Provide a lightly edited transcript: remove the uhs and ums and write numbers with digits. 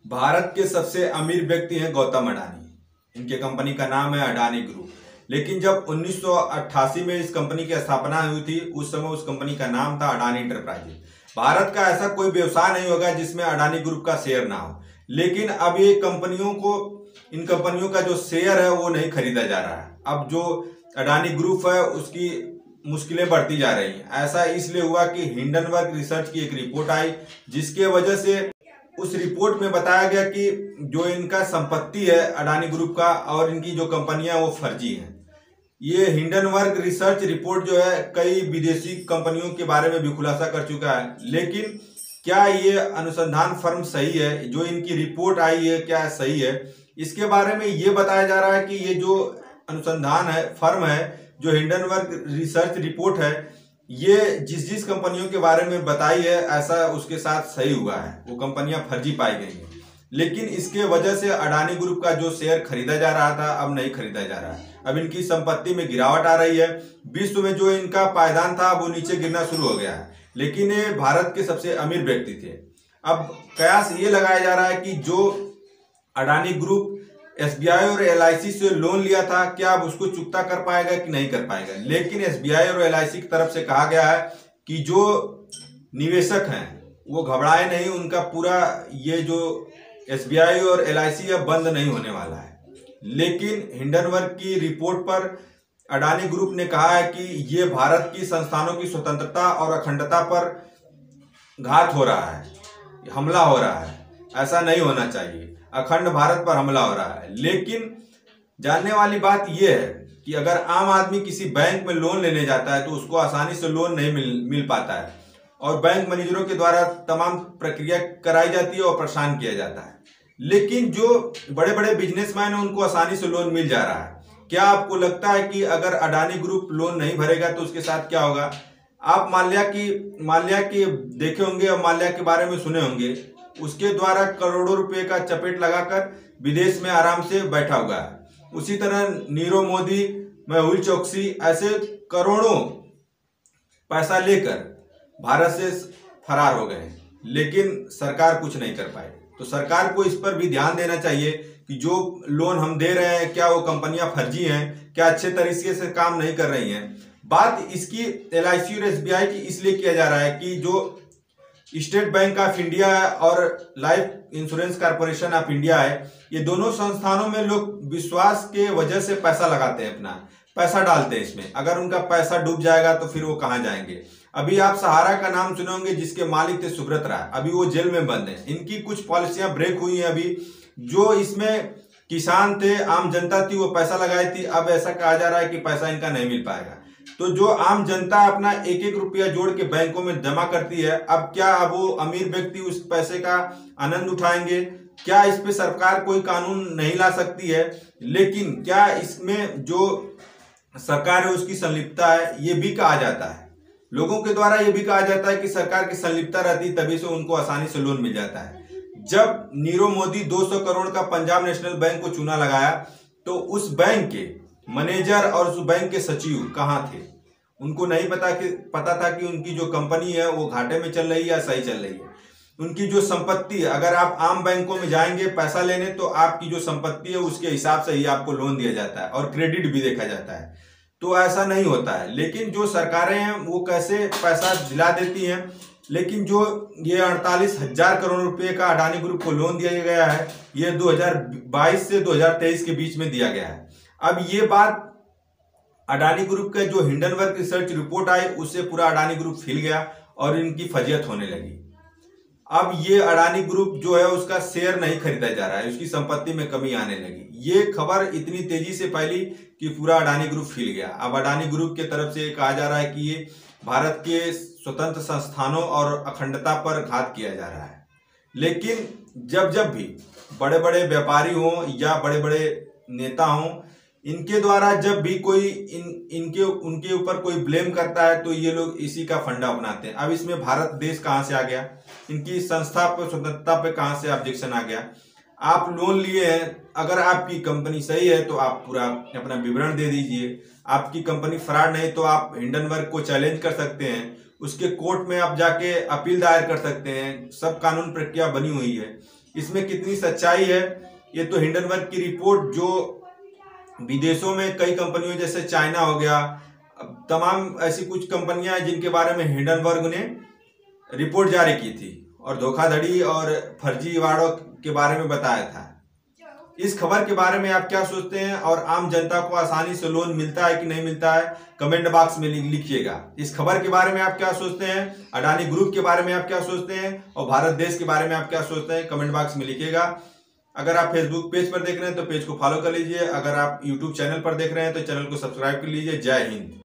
भारत के सबसे अमीर व्यक्ति हैं गौतम अडानी। इनके कंपनी का नाम है अडानी ग्रुप। लेकिन जब 1988 में इस कंपनी की स्थापना हुई थी, उस समय उस कंपनी का नाम था अडानी इंटरप्राइजेज। भारत का ऐसा कोई व्यवसाय नहीं होगा जिसमें अडानी ग्रुप का शेयर ना हो। लेकिन अब ये इन कंपनियों का जो शेयर है वो नहीं खरीदा जा रहा है। अब जो अडानी ग्रुप है उसकी मुश्किलें बढ़ती जा रही हैं। ऐसा इसलिए हुआ कि हिंडनबर्ग रिसर्च की एक रिपोर्ट आई, जिसके वजह से उस रिपोर्ट में बताया गया कि जो इनका संपत्ति है अडानी ग्रुप का और इनकी जो कंपनियां वो फर्जी हैं। ये हिंडनबर्ग रिसर्च रिपोर्ट जो है कई विदेशी कंपनियों के बारे में भी खुलासा कर चुका है। लेकिन क्या ये अनुसंधान फर्म सही है, जो इनकी रिपोर्ट आई है क्या सही है, इसके बारे में ये बताया जा रहा है कि ये जो अनुसंधान है फर्म है, जो हिंडनबर्ग रिसर्च रिपोर्ट है, ये जिस कंपनियों के बारे में बताई है ऐसा उसके साथ सही हुआ है, वो कंपनियां फर्जी पाई गई हैं। लेकिन इसके वजह से अडानी ग्रुप का जो शेयर खरीदा जा रहा था अब नहीं खरीदा जा रहा है। अब इनकी संपत्ति में गिरावट आ रही है। विश्व में जो इनका पायदान था वो नीचे गिरना शुरू हो गया है। लेकिन ये भारत के सबसे अमीर व्यक्ति थे। अब कयास ये लगाया जा रहा है कि जो अडानी ग्रुप एसबीआई और एलआईसी से लोन लिया था, क्या अब उसको चुकता कर पाएगा कि नहीं कर पाएगा। लेकिन एसबीआई और एलआईसी की तरफ से कहा गया है कि जो निवेशक हैं वो घबराए नहीं, उनका पूरा ये जो एसबीआई और एलआईसी अब बंद नहीं होने वाला है। लेकिन हिंडनबर्ग की रिपोर्ट पर अडानी ग्रुप ने कहा है कि ये भारत की संस्थानों की स्वतंत्रता और अखंडता पर घात हो रहा है, हमला हो रहा है। ऐसा नहीं होना चाहिए, अखंड भारत पर हमला हो रहा है। लेकिन जानने वाली बात यह है कि अगर आम आदमी किसी बैंक में लोन लेने जाता है तो उसको आसानी से लोन नहीं मिल पाता है और बैंक मैनेजरों के द्वारा तमाम प्रक्रिया कराई जाती है और परेशान किया जाता है। लेकिन जो बड़े बड़े बिजनेसमैन हैं उनको आसानी से लोन मिल जा रहा है। क्या आपको लगता है कि अगर अडानी ग्रुप लोन नहीं भरेगा तो उसके साथ क्या होगा? आप माल्या की देखे होंगे और माल्या के बारे में सुने होंगे। उसके द्वारा करोड़ों रुपए का चपेट लगाकर विदेश में आराम से बैठा हुआ है। उसी तरह नीरव मोदी, मेहुल चोकसी ऐसे करोड़ों पैसा लेकर भारत से फरार हो गए, लेकिन सरकार कुछ नहीं कर पाई। तो सरकार को इस पर भी ध्यान देना चाहिए कि जो लोन हम दे रहे हैं क्या वो कंपनियां फर्जी हैं, क्या अच्छे तरीके से काम नहीं कर रही हैं। बात इसकी एलआईसी और एसबीआई की इसलिए किया जा रहा है कि जो स्टेट बैंक ऑफ इंडिया और life insurance corporation of India है, ये दोनों संस्थानों में लोग विश्वास के वजह से पैसा लगाते हैं, अपना पैसा डालते हैं इसमें। अगर उनका पैसा डूब जाएगा तो फिर वो कहाँ जाएंगे। अभी आप सहारा का नाम सुने होंगे, जिसके मालिक थे सुब्रत राय, अभी वो जेल में बंद है। इनकी कुछ पॉलिसियां ब्रेक हुई हैं अभी। जो इसमें किसान थे, आम जनता थी, वो पैसा लगाई थी। अब ऐसा कहा जा रहा है कि पैसा इनका नहीं मिल पाएगा। तो जो आम जनता अपना एक एक रुपया जोड़ के बैंकों में जमा करती है, अब क्या अब वो अमीर व्यक्ति उस पैसे का आनंद उठाएंगे? क्या इस पे सरकार कोई कानून नहीं ला सकती है? लेकिन क्या इसमें जो सरकार है उसकी संलिप्तता है, ये भी कहा जाता है। लोगों के द्वारा ये भी कहा जाता है कि सरकार की संलिप्तता रहती तभी से उनको आसानी से लोन मिल जाता है। जब नीरव मोदी 200 करोड़ का पंजाब नेशनल बैंक को चूना लगाया तो उस बैंक के मैनेजर और उस बैंक के सचिव कहाँ थे? उनको नहीं पता था कि उनकी जो कंपनी है वो घाटे में चल रही है या सही चल रही है। उनकी जो संपत्ति, अगर आप आम बैंकों में जाएंगे पैसा लेने तो आपकी जो संपत्ति है उसके हिसाब से ही आपको लोन दिया जाता है और क्रेडिट भी देखा जाता है। तो ऐसा नहीं होता है। लेकिन जो सरकारें हैं वो कैसे पैसा दिला देती हैं। लेकिन जो ये 48,000 करोड़ रुपए का अडानी ग्रुप को लोन दिया गया है, ये 2022 से 2023 के बीच में दिया गया है। अब ये बात अडानी ग्रुप के जो हिंडनबर्ग रिसर्च रिपोर्ट आई उससे पूरा अडानी ग्रुप हिल गया और इनकी फजीयत होने लगी। अब ये अडानी ग्रुप जो है उसका शेयर नहीं खरीदा जा रहा है, उसकी संपत्ति में कमी आने लगी। ये खबर इतनी तेजी से फैली कि पूरा अडानी ग्रुप हिल गया। अब अडानी ग्रुप के तरफ से कहा जा रहा है कि ये भारत के स्वतंत्र संस्थानों और अखंडता पर घात किया जा रहा है। लेकिन जब भी बड़े बड़े व्यापारी हों या बड़े बड़े नेता हों, इनके द्वारा जब भी कोई उनके ऊपर कोई ब्लेम करता है तो ये लोग इसी का फंडा अपनाते हैं। अब इसमें भारत देश कहाँ से आ गया? इनकी संस्था पर, स्वतंत्रता पे कहाँ से ऑब्जेक्शन आ गया? आप लोन लिए हैं, अगर आपकी कंपनी सही है तो आप पूरा अपना विवरण दे दीजिए। आपकी कंपनी फ्रॉड नहीं तो आप हिंडनबर्ग को चैलेंज कर सकते हैं, उसके कोर्ट में आप जाके अपील दायर कर सकते हैं। सब कानून प्रक्रिया बनी हुई है। इसमें कितनी सच्चाई है, ये तो हिंडनबर्ग की रिपोर्ट जो विदेशों में कई कंपनियों जैसे चाइना हो गया, तमाम ऐसी कुछ कंपनियां हैं जिनके बारे में हिंडनबर्ग ने रिपोर्ट जारी की थी और धोखाधड़ी और फर्जीवाड़ों के बारे में बताया था। इस खबर के बारे में आप क्या सोचते हैं और आम जनता को आसानी से लोन मिलता है कि नहीं मिलता है, कमेंट बॉक्स में लिखिएगा। इस खबर के बारे में आप क्या सोचते हैं, अडानी ग्रुप के बारे में आप क्या सोचते हैं और भारत देश के बारे में आप क्या सोचते हैं, कमेंट बॉक्स में लिखिएगा। अगर आप फेसबुक पेज पर देख रहे हैं तो पेज को फॉलो कर लीजिए, अगर आप यूट्यूब चैनल पर देख रहे हैं तो चैनल को सब्सक्राइब कर लीजिए। जय हिंद।